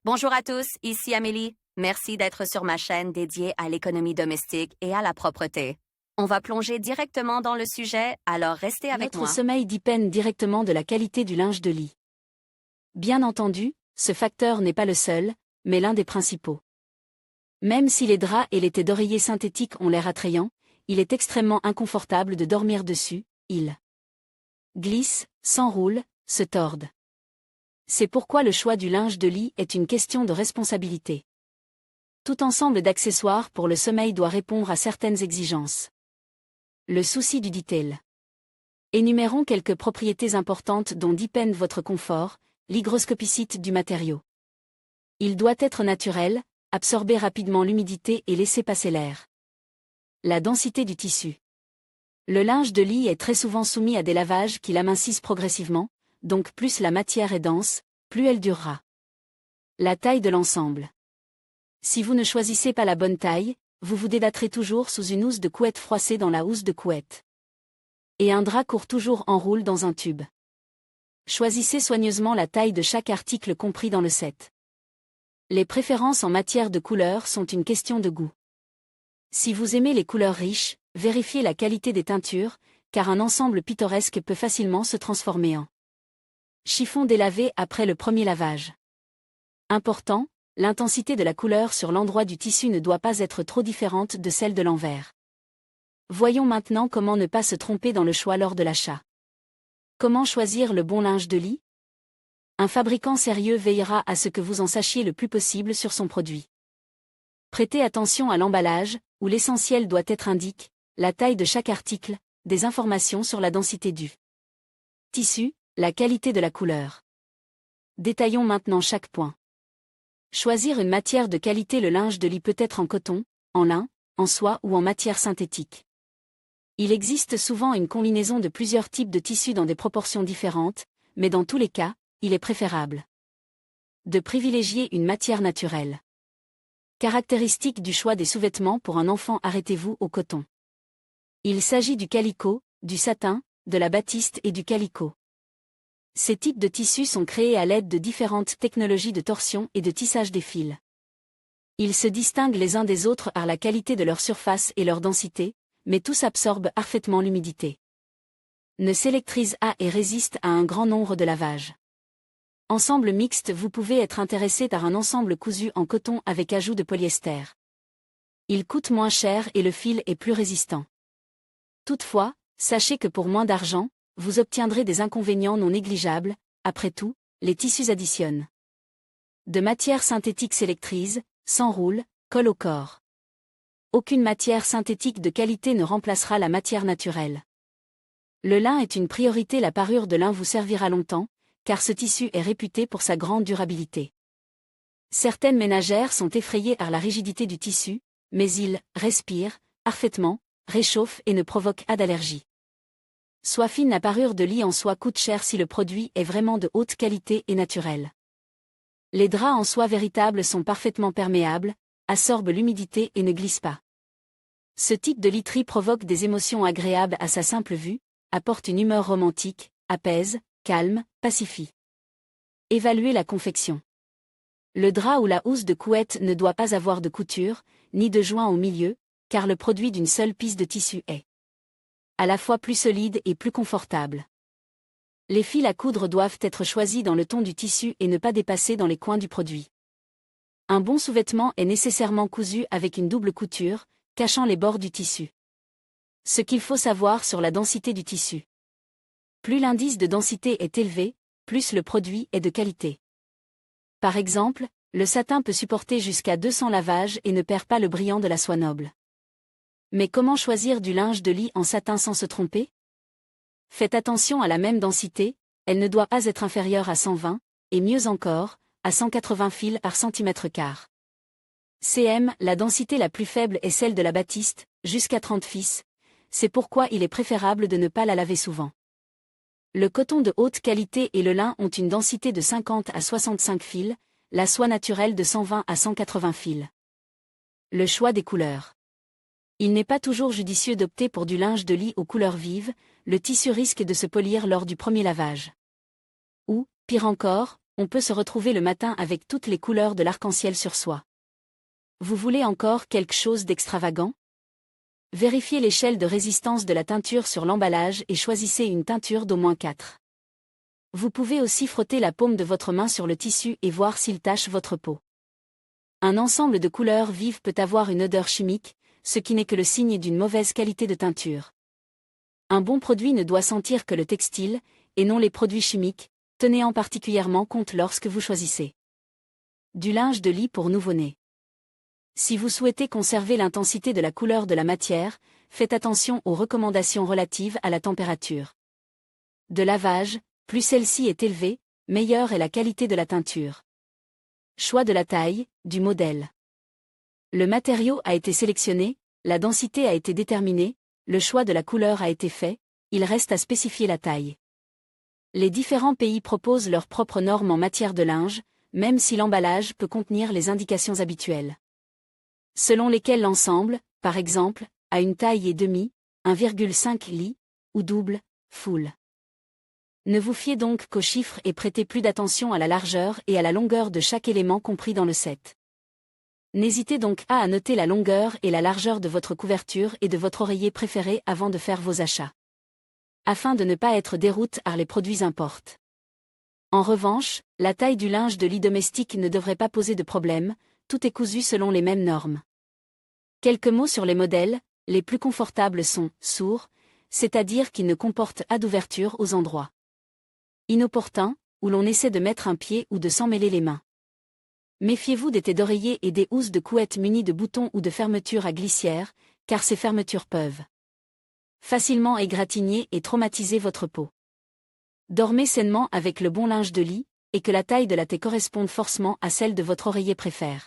Bonjour à tous, ici Amélie. Merci d'être sur ma chaîne dédiée à l'économie domestique et à la propreté. On va plonger directement dans le sujet, alors restez avec Notre moi. sommeil dépend directement de la qualité du linge de lit. Bien entendu, ce facteur n'est pas le seul, mais l'un des principaux. Même si les draps et les thés d'oreiller synthétiques ont l'air attrayants, il est extrêmement inconfortable de dormir dessus, ils glissent, s'enroulent, se tordent. C'est pourquoi le choix du linge de lit est une question de responsabilité. Tout ensemble d'accessoires pour le sommeil doit répondre à certaines exigences. Le souci du detail. Énumérons quelques propriétés importantes dont dépend votre confort, l'hygroscopicité du matériau. Il doit être naturel, absorber rapidement l'humidité et laisser passer l'air. La densité du tissu. Le linge de lit est très souvent soumis à des lavages qui l'amincissent progressivement, donc plus la matière est dense, plus elle durera. La taille de l'ensemble. Si vous ne choisissez pas la bonne taille, vous vous débattrez toujours sous une housse de couette froissée dans la housse de couette. Et un drap court toujours enroule dans un tube. Choisissez soigneusement la taille de chaque article compris dans le set. Les préférences en matière de couleur sont une question de goût. Si vous aimez les couleurs riches, vérifiez la qualité des teintures, car un ensemble pittoresque peut facilement se transformer en chiffon délavé après le premier lavage. Important, l'intensité de la couleur sur l'endroit du tissu ne doit pas être trop différente de celle de l'envers. Voyons maintenant comment ne pas se tromper dans le choix lors de l'achat. Comment choisir le bon linge de lit? Un fabricant sérieux veillera à ce que vous en sachiez le plus possible sur son produit. Prêtez attention à l'emballage, où l'essentiel doit être indiqué, la taille de chaque article, des informations sur la densité du tissu, la qualité de la couleur. Détaillons maintenant chaque point. Choisir une matière de qualité. Le linge de lit peut être en coton, en lin, en soie ou en matière synthétique. Il existe souvent une combinaison de plusieurs types de tissus dans des proportions différentes, mais dans tous les cas, il est préférable de privilégier une matière naturelle. Caractéristique du choix des sous-vêtements pour un enfant. Arrêtez-vous au coton. Il s'agit du calicot, du satin, de la batiste et du calicot. Ces types de tissus sont créés à l'aide de différentes technologies de torsion et de tissage des fils. Ils se distinguent les uns des autres par la qualité de leur surface et leur densité, mais tous absorbent parfaitement l'humidité. Ne s'électrisent pas et résistent à un grand nombre de lavages. Ensemble mixte. Vous pouvez être intéressé par un ensemble cousu en coton avec ajout de polyester. Il coûte moins cher et le fil est plus résistant. Toutefois, sachez que pour moins d'argent, vous obtiendrez des inconvénients non négligeables. Après tout, les tissus additionnent de matière synthétique s'électrisent, s'enroulent, collent au corps. Aucune matière synthétique de qualité ne remplacera la matière naturelle. Le lin est une priorité. La parure de lin vous servira longtemps, car ce tissu est réputé pour sa grande durabilité. Certaines ménagères sont effrayées par la rigidité du tissu, mais il respire parfaitement, réchauffe et ne provoque pas d'allergie. Soie fine. La parure de lit en soie coûte cher si le produit est vraiment de haute qualité et naturel. Les draps en soie véritable sont parfaitement perméables, absorbent l'humidité et ne glissent pas. Ce type de literie provoque des émotions agréables à sa simple vue, apporte une humeur romantique, apaise, calme, pacifie. Évaluez la confection. Le drap ou la housse de couette ne doit pas avoir de couture, ni de joint au milieu, car le produit d'une seule piste de tissu est à la fois plus solide et plus confortable. Les fils à coudre doivent être choisis dans le ton du tissu et ne pas dépasser dans les coins du produit. Un bon sous-vêtement est nécessairement cousu avec une double couture, cachant les bords du tissu. Ce qu'il faut savoir sur la densité du tissu. Plus l'indice de densité est élevé, plus le produit est de qualité. Par exemple, le satin peut supporter jusqu'à 200 lavages et ne perd pas le brillant de la soie noble. Mais comment choisir du linge de lit en satin sans se tromper? Faites attention à la même densité, elle ne doit pas être inférieure à 120, et mieux encore, à 180 fils par centimètre quart. cm. La densité la plus faible est celle de la batiste, jusqu'à 30 fils, c'est pourquoi il est préférable de ne pas la laver souvent. Le coton de haute qualité et le lin ont une densité de 50 à 65 fils, la soie naturelle de 120 à 180 fils. Le choix des couleurs. Il n'est pas toujours judicieux d'opter pour du linge de lit aux couleurs vives, le tissu risque de se polir lors du premier lavage. Ou, pire encore, on peut se retrouver le matin avec toutes les couleurs de l'arc-en-ciel sur soi. Vous voulez encore quelque chose d'extravagant? Vérifiez l'échelle de résistance de la teinture sur l'emballage et choisissez une teinture d'au moins 4. Vous pouvez aussi frotter la paume de votre main sur le tissu et voir s'il tache votre peau. Un ensemble de couleurs vives peut avoir une odeur chimique, ce qui n'est que le signe d'une mauvaise qualité de teinture. Un bon produit ne doit sentir que le textile, et non les produits chimiques, tenez en particulièrement compte lorsque vous choisissez du linge de lit pour nouveau-né. Si vous souhaitez conserver l'intensité de la couleur de la matière, faites attention aux recommandations relatives à la température de lavage, plus celle-ci est élevée, meilleure est la qualité de la teinture. Choix de la taille, du modèle. Le matériau a été sélectionné, la densité a été déterminée, le choix de la couleur a été fait, il reste à spécifier la taille. Les différents pays proposent leurs propres normes en matière de linge, même si l'emballage peut contenir les indications habituelles, selon lesquelles l'ensemble, par exemple, a une taille et demie, 1,5 lit, ou double, full. Ne vous fiez donc qu'aux chiffres et prêtez plus d'attention à la largeur et à la longueur de chaque élément compris dans le set. N'hésitez donc pas à noter la longueur et la largeur de votre couverture et de votre oreiller préféré avant de faire vos achats, afin de ne pas être dérouté par les produits importés. En revanche, la taille du linge de lit domestique ne devrait pas poser de problème, tout est cousu selon les mêmes normes. Quelques mots sur les modèles, les plus confortables sont « sourds », c'est-à-dire qui ne comportent pas d'ouverture aux endroits inopportuns, où l'on essaie de mettre un pied ou de s'emmêler les mains. Méfiez-vous des têtes d'oreiller et des housses de couette munies de boutons ou de fermetures à glissière, car ces fermetures peuvent facilement égratigner et traumatiser votre peau. Dormez sainement avec le bon linge de lit, et que la taille de la taie corresponde forcément à celle de votre oreiller préféré.